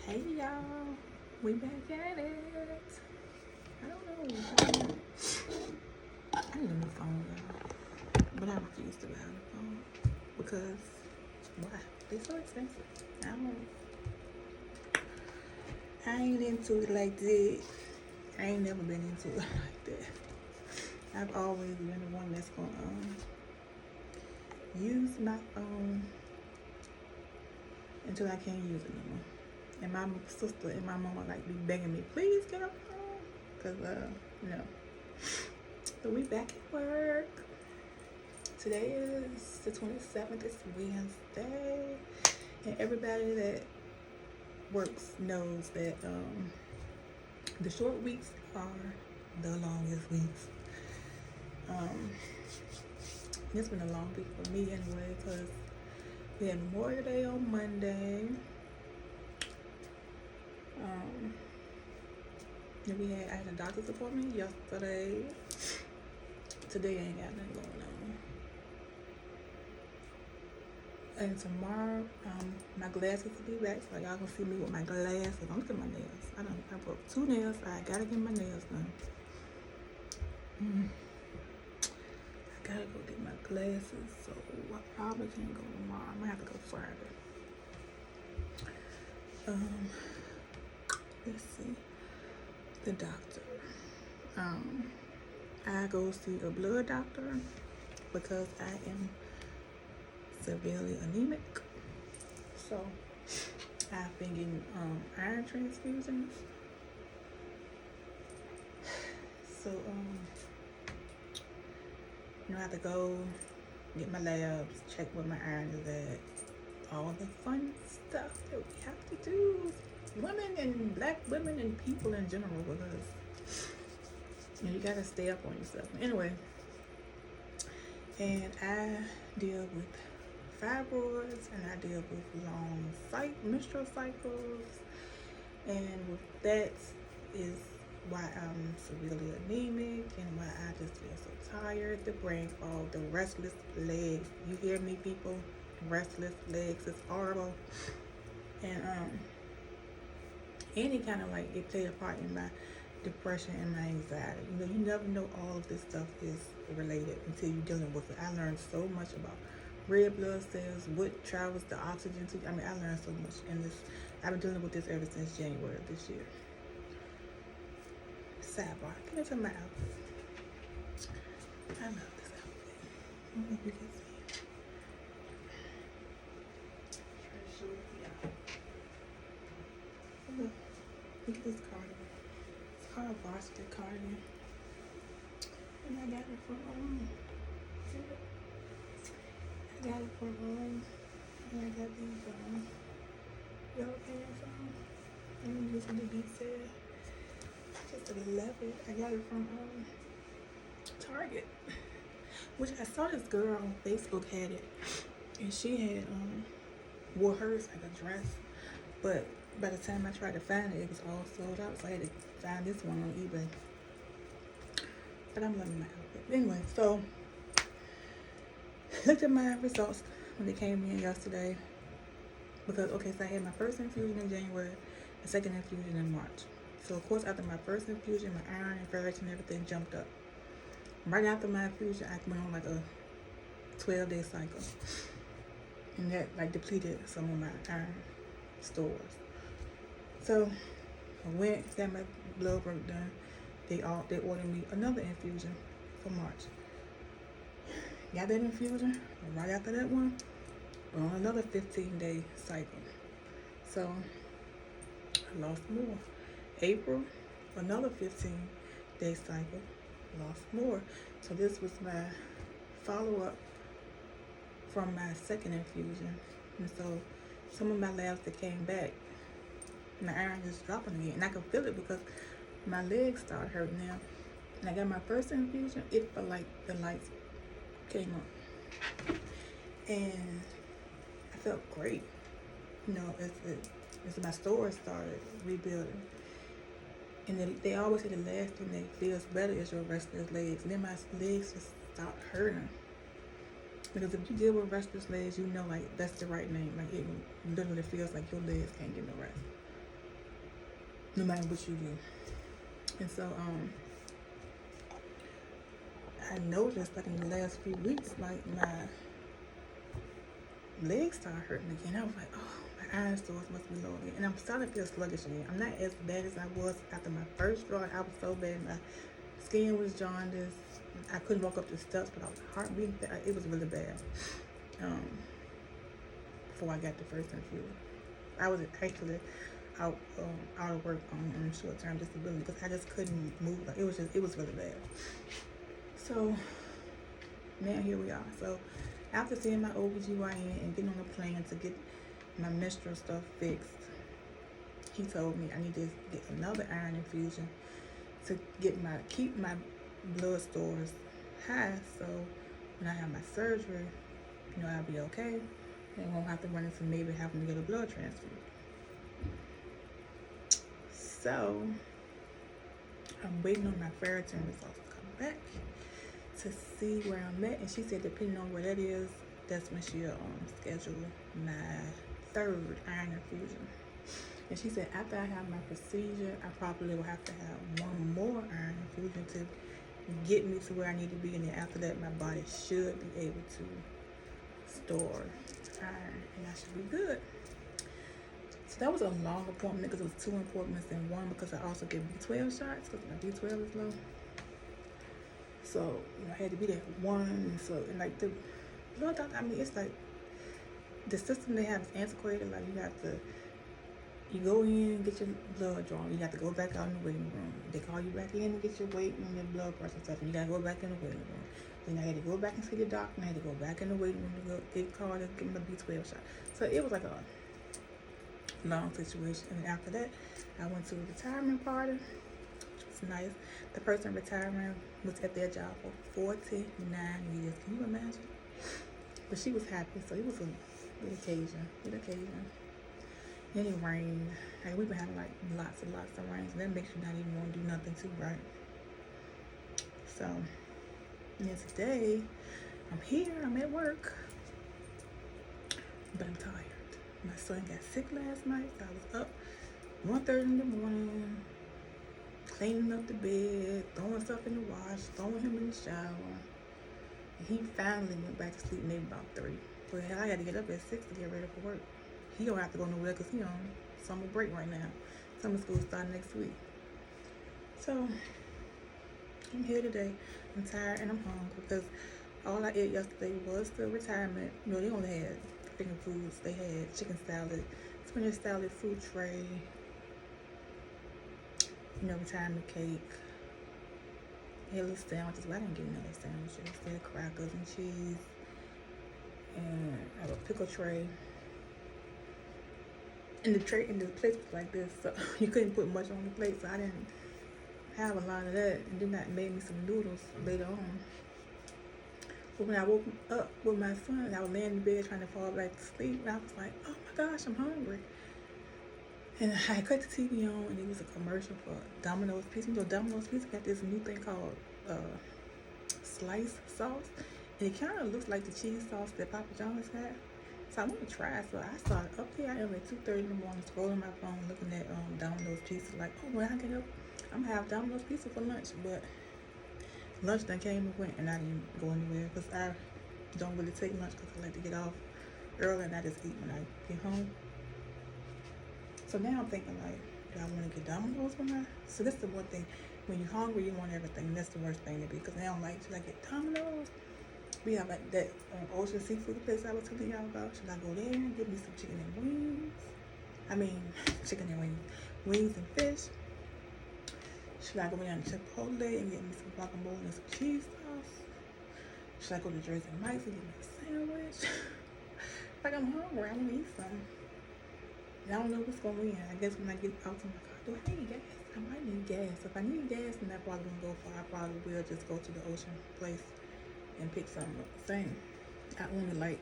Hey y'all, we back at it. I don't know. I need a new phone, y'all. But I refuse to buy a new phone because why? They're so expensive. I ain't into it like that. I ain't never been into it like that. I've always been the one that's gonna use my phone until I can't use it no more. And my sister and my mama like be begging me, please get a phone, cause no. So we back at work. Today is the 27th. It's Wednesday, and everybody that works knows that the short weeks are the longest weeks. It's been a long week for me anyway, cause we had Memorial Day on Monday. Then I had a doctor's appointment yesterday. Today I ain't got nothing going on. And tomorrow, my glasses will be back, so y'all can see me with my glasses. Don't look at my nails. I broke 2 nails, so I gotta get my nails done. I gotta go get my glasses, so I probably can't go tomorrow. I might have to go Friday. Let's see. The doctor. I go see a blood doctor because I am severely anemic. So I've been getting iron transfusions. So I have to go get my labs, check what my iron is at, all the fun stuff that we have to do, women and black women and people in general, because you gotta stay up on yourself. Anyway, and I deal with fibroids, and I deal with long menstrual cycles, and with that is why I'm severely anemic and why I just feel so tired, the brain fog, the restless legs. You hear me, people? Restless legs is horrible. And any kind of like, it played a part in my depression and my anxiety. You never know all of this stuff is related until you're dealing with it. I learned so much about red blood cells, what travels the oxygen to. I learned so much in this. I've been dealing with this ever since January of this year. Sidebar, get into my outfit. I love this outfit. I don't know if you can see it. Try to show it to y'all. Look at this cardigan. It's called a varsity cardigan. And I got it from and I got these yellow pants on. And these are the beat said. Just love it. I got it from Target, which I saw this girl on Facebook had it, and she had wore hers like a dress, but by the time I tried to find it, it was all sold out, so I had to find this one on eBay. But I'm loving my outfit. Anyway, so looked at my results when they came in yesterday, because so I had my first infusion in January, the second infusion in March. So of course, after my first infusion, my iron and ferritin and everything jumped up. Right after my infusion, I went on like a 12-day cycle, and that like depleted some of my iron stores. So I went, got my blood work done. They ordered me another infusion for March. Got that infusion, and right after that one, we're on another 15-day cycle. So I lost more. April, another 15-day cycle, lost more. So this was my follow-up from my second infusion. And so some of my labs that came back, my iron is dropping again. And I could feel it because my legs started hurting now. And I got my first infusion, it felt like the lights came on. And I felt great. As my stores started rebuilding. And they always say the last thing that feels better is your restless legs. And then my legs just stopped hurting. Because if you deal with restless legs, like that's the right name. Like it literally feels like your legs can't get no rest. no matter what you do. And so I noticed like in the last few weeks, like my legs started hurting again. I was like, oh, my iron stores must be low again. And I'm starting to feel sluggish again. I'm not as bad as I was after my first drought. I was so bad. My skin was jaundiced. I couldn't walk up the steps without heart beating. It was really bad. Before I got the first infusion, I was actually out of work on short-term disability because I just couldn't move. Like it was really bad. So now here we are. So after seeing my OBGYN and getting on a plan to get my menstrual stuff fixed, he told me I need to get another iron infusion to keep my blood stores high, so when I have my surgery, I'll be okay and won't have to run into maybe having to get a blood transfusion. So I'm waiting on my ferritin results to come back to see where I'm at, and she said depending on where that is, that's when she'll schedule my third iron infusion. And she said after I have my procedure, I probably will have to have one more iron infusion to get me to where I need to be, and then after that my body should be able to store iron and I should be good. So that was a long appointment because it was 2 appointments in one, because I also get B12 shots because my B12 is low. So I had to be there for one, and like the blood doctor, I mean, it's like the system they have is antiquated. Like you go in, get your blood drawn, you have to go back out in the waiting room. They call you back in and get your weight and your blood pressure stuff, and you gotta go back in the waiting room. Then I had to go back and see the doctor, and I had to go back in the waiting room to go get called and give them a B12 shot. So it was like a long situation. And after that, I went to a retirement party, which was nice. The person retiring was at their job for 49 years. Can you imagine? But she was happy, so it was a good occasion. And it rained. Like we've been having like lots and lots of rains, and that makes you not even want to do nothing too, right? So, yeah, today I'm here, I'm at work, but I'm tired. My son got sick last night, so I was up 1:30 in the morning, cleaning up the bed, throwing stuff in the wash, throwing him in the shower. And he finally went back to sleep maybe about 3. But hell, I got to get up at 6 to get ready for work. He don't have to go nowhere because he on summer break right now. Summer school starting next week. So I'm here today. I'm tired and I'm hungry because all I ate yesterday was the retirement. They only had finger foods. They had chicken salad, spinach salad, fruit tray, retirement cake. They had little sandwiches, but I didn't get none of the sandwiches. They had crackers and cheese, and I have a pickle tray. And the plate was like this, so you couldn't put much on the plate, so I didn't have a lot of that. And then I made me some noodles later on. But when I woke up with my son, I was laying in bed trying to fall back to sleep, and I was like, oh my gosh, I'm hungry. And I cut the TV on, and it was a commercial for Domino's Pizza. Domino's Pizza got this new thing called slice sauce, and it kind of looks like the cheese sauce that Papa John's got. So I want to try. So I started up here. I am at 2:30 in the morning, scrolling my phone, looking at Domino's Pizza. Like, oh, when I get up, I'm gonna have Domino's Pizza for lunch. But lunch then came and went, and I didn't go anywhere because I don't really take lunch because I like to get off early, and I just eat when I get home. So now I'm thinking like, do I want to get Domino's when I? So that's the one thing. When you're hungry, you want everything. That's the worst thing to be, because now I'm like, should I get Domino's? We have like that ocean seafood place I was telling y'all about. Should I go there and get me some chicken and wings? I mean, chicken and wings and fish. Should I go down to Chipotle and get me some guacamole and some cheese sauce? Should I go to Jersey Mike's and get me a sandwich? Like, I'm hungry. I want to eat something. And I don't know what's going to win. I guess when I get out to my car, do I need gas? I might need gas. If I need gas, then I probably won't go far. I probably will just go to the ocean place and pick something up. Same. I only like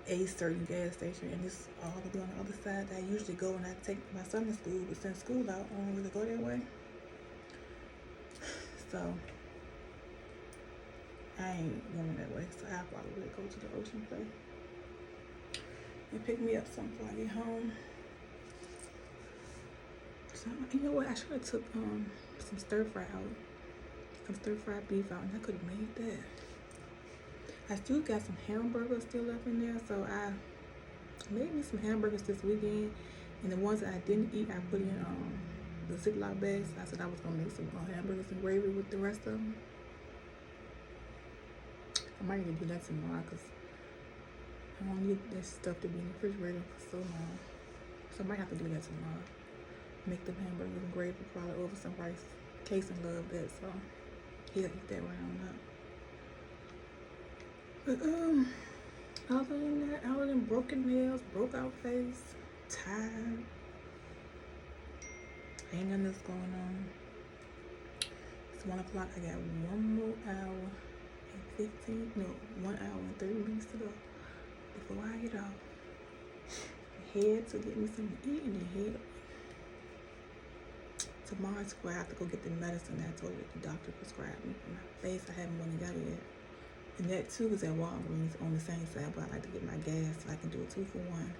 a certain gas station, and it's all the way on the other side that I usually go when I take my son to school. But since school out, I don't really go that way. So I ain't going that way. So I probably will go to the ocean place and pick me up something before I get home. So, you know what? I should have took some stir fry out, some stir fried beef out, and I could have made that. I still got some hamburgers still up in there, so I made me some hamburgers this weekend, and the ones that I didn't eat, I put in the Ziploc bags. I said I was gonna make some hamburgers and gravy with the rest of them. I might need to do that tomorrow because I don't need this stuff to be in the refrigerator for so long. So I might have to do that tomorrow. Make the hamburgers and gravy probably over some rice. Kason loved that, so he'll eat that right on up. But other than that, other than broken nails, broke out face, tired, ain't nothing else going on. It's 1 o'clock. I got 1 more hour and 1 hour and 30 minutes to go before I get off. Head to get me something to eat and then head tomorrow's where I have to go get the medicine I told you the doctor prescribed me for my face. I haven't went and got it yet. And that too is at Walgreens on the same side, but I like to get my gas so I can do a 2-for-1.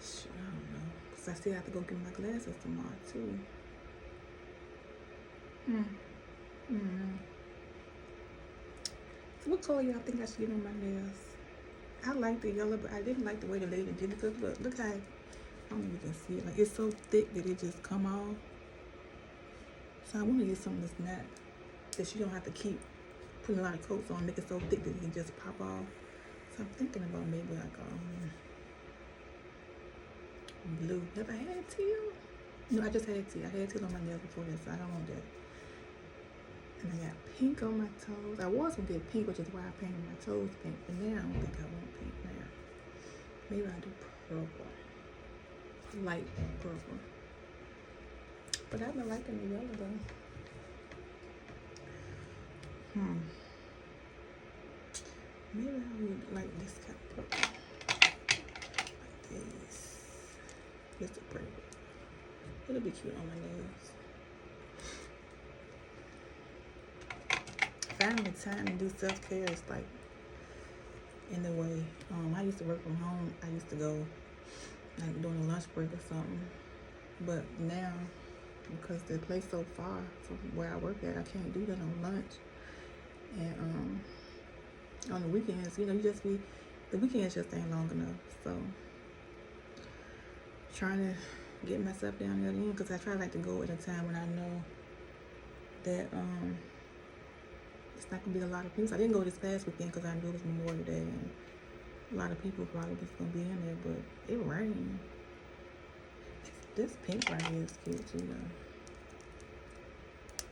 Shit, I don't know. Because I still have to go get my glasses tomorrow too. So what color y'all think I should get on my nails? I like the yellow, but I didn't like the way the lady did it. Because look how, I don't even see it. Like, it's so thick that it just come off. So I want to get something that's not, that you don't have to keep putting a lot of coats on, make it so thick that it can just pop off. So I'm thinking about maybe like blue. Have I had teal? No, I just had teal. I had teal on my nails before this, so I don't want that. And I got pink on my toes. I was gonna get pink, which is why I painted my toes pink. But now I don't think I want pink now. Maybe I'll do purple. Light purple. But I've been liking the yellow though. Maybe I would like this kind of purple. Like this. Just a pretty. It'll be cute on my nails. Finding the time to do self-care is like in the way. I used to work from home. I used to go like during a lunch break or something. But now, because the place so far from where I work at, I can't do that on lunch. And on the weekends, you know, the weekends just ain't long enough. So trying to get myself down there again, because I try like to go at a time when I know that it's not gonna be a lot of people. I didn't go this past weekend because I knew it was Memorial Day and a lot of people probably was gonna be in there, but it rained. This pink right here is cute too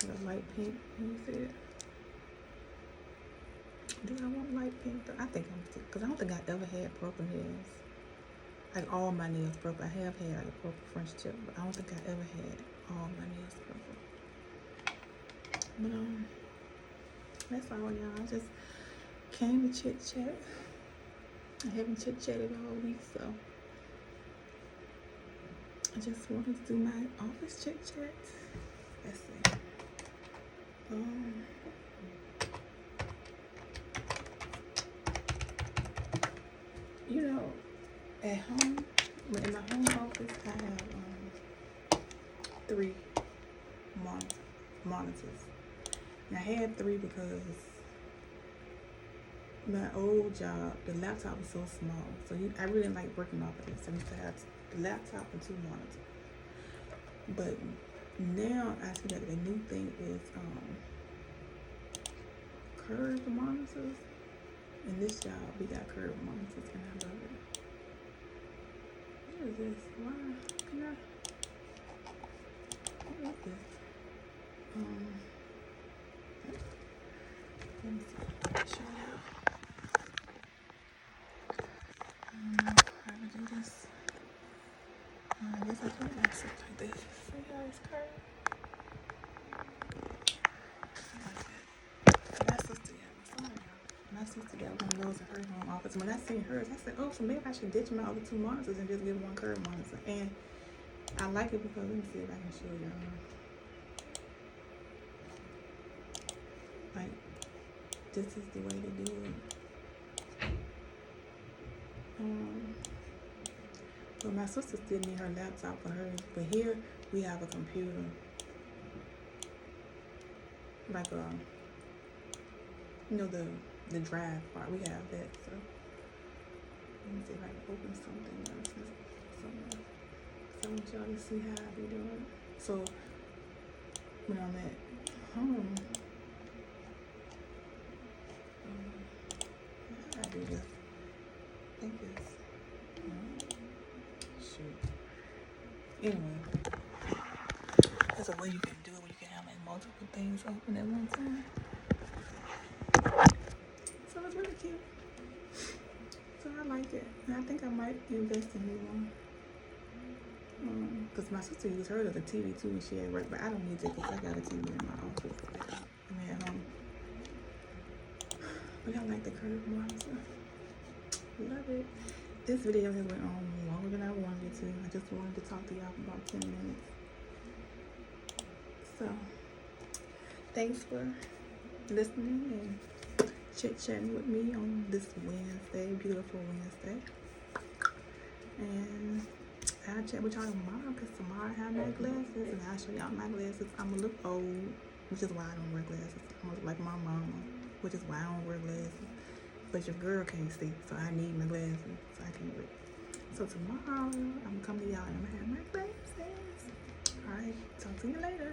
though. The light pink, can you see it? Do I want light pink though? I think I'm still, because I don't think I ever had purple nails. Like all my nails purple. I have had like a purple French tip, but I don't think I ever had all my nails purple. But that's all y'all. I just came to chit chat. I haven't chit chatted all week, so I just wanted to do my office chit chat. Let's see. You know, at home, in my home office, I have 3 monitors. And I had 3 because my old job, the laptop was so small. So I really didn't like working off of it. So I used to have the laptop and 2 monitors. But now I see that the new thing is curved monitors. In this job, we got curved monitors, and I love it. What is this? Why? Can I? What is this? Let me see. Show y'all. How to do this? I guess I can do something like this. See how it's curved? My sister got one of those in her home office. When I seen hers, I said, oh, so maybe I should ditch my other 2 monitors and just get 1 curved monitor. And I like it because, let me see if I can show y'all. Like, this is the way to do it. But my sister still need her laptop for hers. But here we have a computer, like the drive part. We have that. So let me see if I can open something else. So I want y'all to see how I be doing. So when I'm at home, I do this. I think it's shoot. Anyway, there's a way you can do it where you can have like multiple things open at one time. So it's really cute. So I like it. And I think I might invest in new one. Because my sister used hers as a TV too when she at work, but I don't need it because I got a TV in my office. I mean at home. But I like the curved one, so love it. This video has went on longer than I wanted it to. I just wanted to talk to y'all for about 10 minutes. So thanks for listening and chit-chatting with me on this Wednesday, beautiful Wednesday. And I'll chat with y'all tomorrow because tomorrow I have my glasses and I'll show y'all my glasses. I'm gonna look old, which is why I don't wear glasses. I'm gonna look like my mama, which is why I don't wear glasses. But your girl can't see, so I need my glasses so I can read. So tomorrow I'm gonna come to y'all and I'm gonna have my glasses. Alright, talk to you later.